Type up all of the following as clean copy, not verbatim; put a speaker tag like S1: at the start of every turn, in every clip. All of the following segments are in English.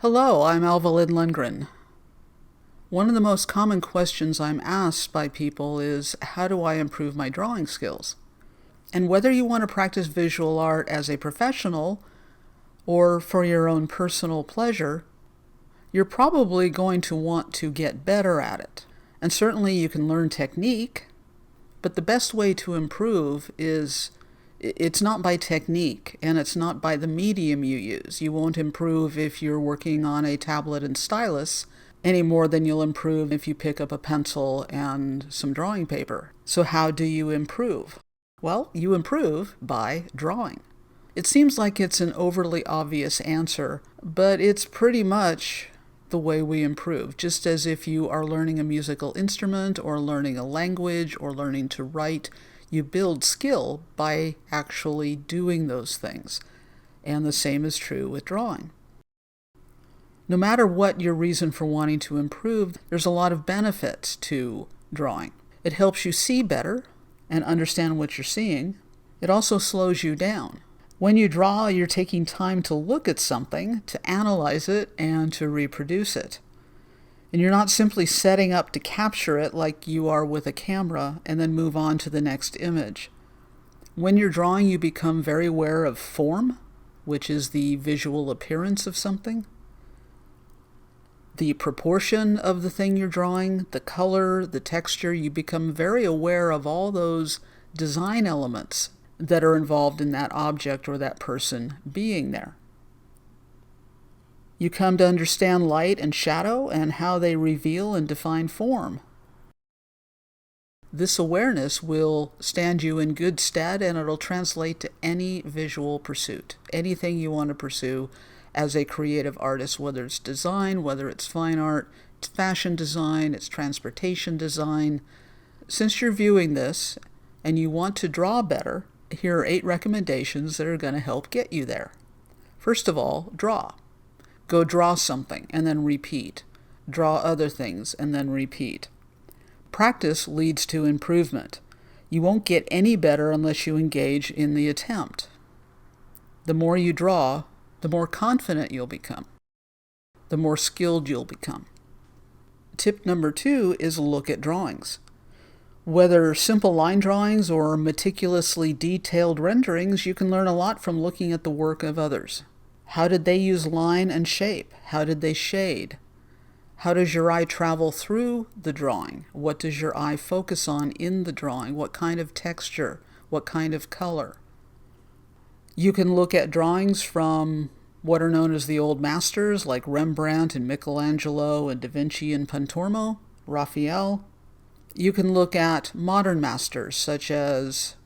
S1: Hello, I'm Alvalyn Lundgren. One of the most common questions I'm asked by people is, how do I improve my drawing skills? And whether you want to practice visual art as a professional or for your own personal pleasure, you're probably going to want to get better at it. And certainly you can learn technique, but the best way to improve is it's not by technique, and it's not by the medium you use. You won't improve if you're working on a tablet and stylus any more than you'll improve if you pick up a pencil and some drawing paper. So how do you improve? Well, you improve by drawing. It seems like it's an overly obvious answer, but it's pretty much the way we improve, just as if you are learning a musical instrument or learning a language or learning to write. You build skill by actually doing those things, and the same is true with drawing. No matter what your reason for wanting to improve, there's a lot of benefits to drawing. It helps you see better and understand what you're seeing. It also slows you down. When you draw, you're taking time to look at something, to analyze it, and to reproduce it. And you're not simply setting up to capture it like you are with a camera and then move on to the next image. When you're drawing, you become very aware of form, which is the visual appearance of something, the proportion of the thing you're drawing, the color, the texture. You become very aware of all those design elements that are involved in that object or that person being there. You come to understand light and shadow and how they reveal and define form. This awareness will stand you in good stead, and it'll translate to any visual pursuit, anything you want to pursue as a creative artist, whether it's design, whether it's fine art, it's fashion design, it's transportation design. Since you're viewing this and you want to draw better, here are 8 recommendations that are going to help get you there. First of all, draw. Go draw something and then repeat. Draw other things and then repeat. Practice leads to improvement. You won't get any better unless you engage in the attempt. The more you draw, the more confident you'll become. The more skilled you'll become. Tip number 2 is look at drawings. Whether simple line drawings or meticulously detailed renderings, you can learn a lot from looking at the work of others. How did they use line and shape? How did they shade? How does your eye travel through the drawing? What does your eye focus on in the drawing? What kind of texture? What kind of color? You can look at drawings from what are known as the old masters, like Rembrandt and Michelangelo and Da Vinci and Pontormo, Raphael. You can look at modern masters such as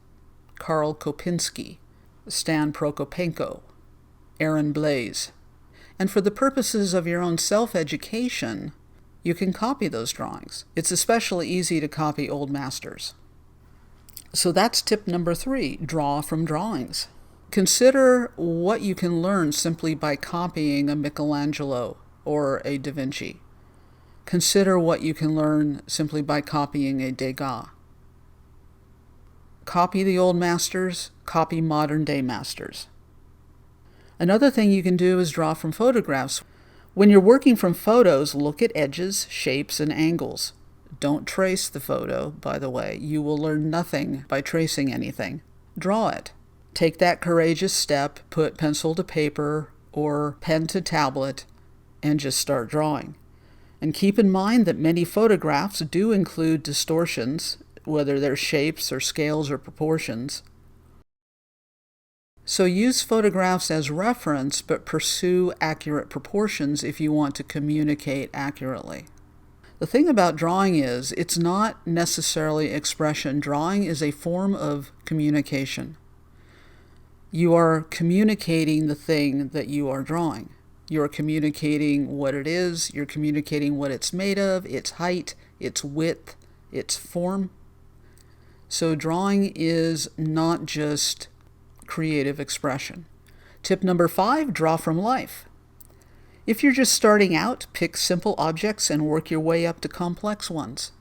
S1: Karl Kopinski, Stan Prokopenko, Aaron Blaise. And for the purposes of your own self-education, you can copy those drawings. It's especially easy to copy old masters. So that's tip number 3, draw from drawings. Consider what you can learn simply by copying a Michelangelo or a Da Vinci. Consider what you can learn simply by copying a Degas. Copy the old masters, copy modern day masters. Another thing you can do is draw from photographs. When you're working from photos, look at edges, shapes, and angles. Don't trace the photo, by the way. You will learn nothing by tracing anything. Draw it. Take that courageous step, put pencil to paper or pen to tablet, and just start drawing. And keep in mind that many photographs do include distortions, whether they're shapes or scales or proportions. So use photographs as reference, but pursue accurate proportions if you want to communicate accurately. The thing about drawing is, it's not necessarily expression. Drawing is a form of communication. You are communicating the thing that you are drawing. You're communicating what it is, you're communicating what it's made of, its height, its width, its form. So drawing is not just creative expression. Tip number 5, draw from life. If you're just starting out, pick simple objects and work your way up to complex ones.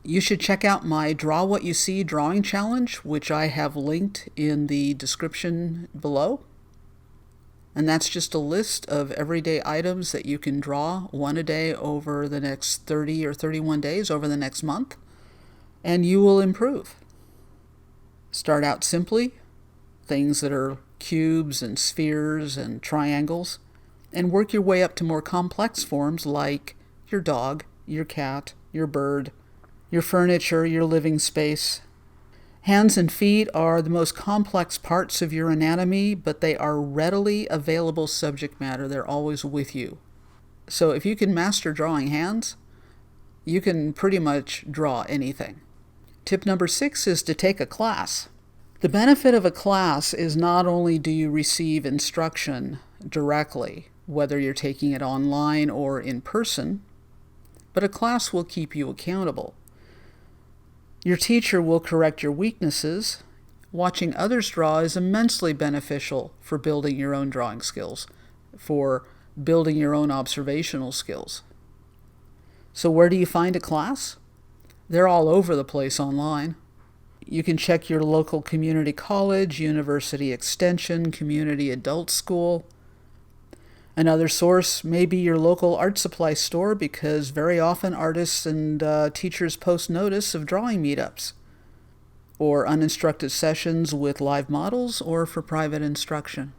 S1: You should check out my Draw What You See drawing challenge, which I have linked in the description below. And that's just a list of everyday items that you can draw one a day over the next 30 or 31 days over the next month, and you will improve. Start out simply, things that are cubes and spheres and triangles, and work your way up to more complex forms like your dog, your cat, your bird, your furniture, your living space. Hands and feet are the most complex parts of your anatomy, but they are readily available subject matter. They're always with you. So if you can master drawing hands, you can pretty much draw anything. Tip number 6 is to take a class. The benefit of a class is not only do you receive instruction directly, whether you're taking it online or in person, but a class will keep you accountable. Your teacher will correct your weaknesses. Watching others draw is immensely beneficial for building your own drawing skills, for building your own observational skills. So where do you find a class? They're all over the place online. You can check your local community college, university extension, community adult school. Another source may be your local art supply store, because very often artists and teachers post notice of drawing meetups or uninstructed sessions with live models or for private instruction.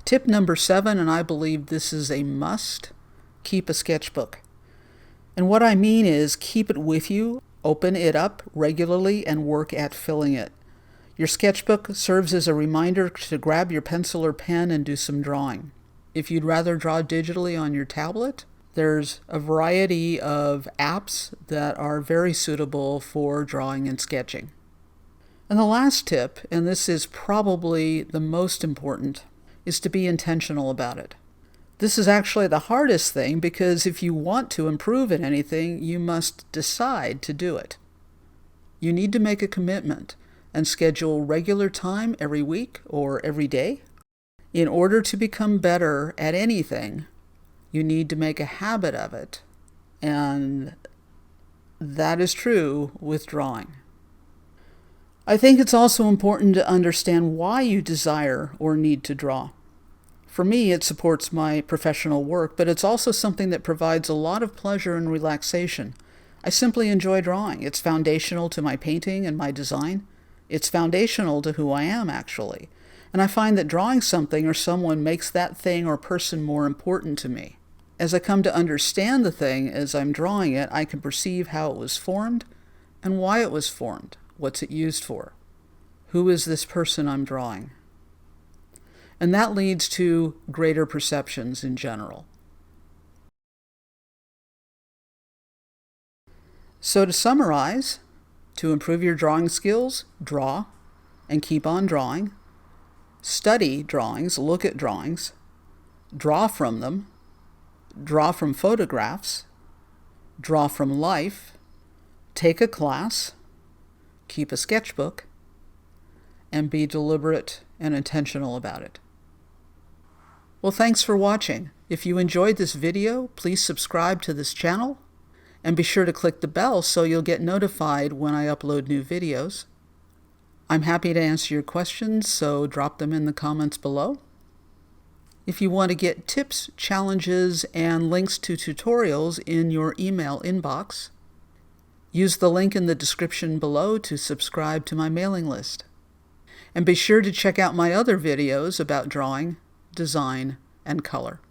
S1: Tip number 7, and I believe this is a must, keep a sketchbook. And what I mean is keep it with you, open it up regularly, and work at filling it. Your sketchbook serves as a reminder to grab your pencil or pen and do some drawing. If you'd rather draw digitally on your tablet, there's a variety of apps that are very suitable for drawing and sketching. And the last tip, and this is probably the most important, is to be intentional about it. This is actually the hardest thing, because if you want to improve at anything, you must decide to do it. You need to make a commitment and schedule regular time every week or every day. In order to become better at anything, you need to make a habit of it. And that is true with drawing. I think it's also important to understand why you desire or need to draw. For me, it supports my professional work, but it's also something that provides a lot of pleasure and relaxation. I simply enjoy drawing. It's foundational to my painting and my design. It's foundational to who I am, actually. And I find that drawing something or someone makes that thing or person more important to me. As I come to understand the thing as I'm drawing it, I can perceive how it was formed and why it was formed. What's it used for? Who is this person I'm drawing? And that leads to greater perceptions in general. So to summarize, to improve your drawing skills, draw and keep on drawing. Study drawings, look at drawings, draw from them, draw from photographs, draw from life, take a class, keep a sketchbook, and be deliberate and intentional about it. Well, thanks for watching. If you enjoyed this video, please subscribe to this channel and be sure to click the bell so you'll get notified when I upload new videos. I'm happy to answer your questions, so drop them in the comments below. If you want to get tips, challenges, and links to tutorials in your email inbox, use the link in the description below to subscribe to my mailing list. And be sure to check out my other videos about drawing, design, and color.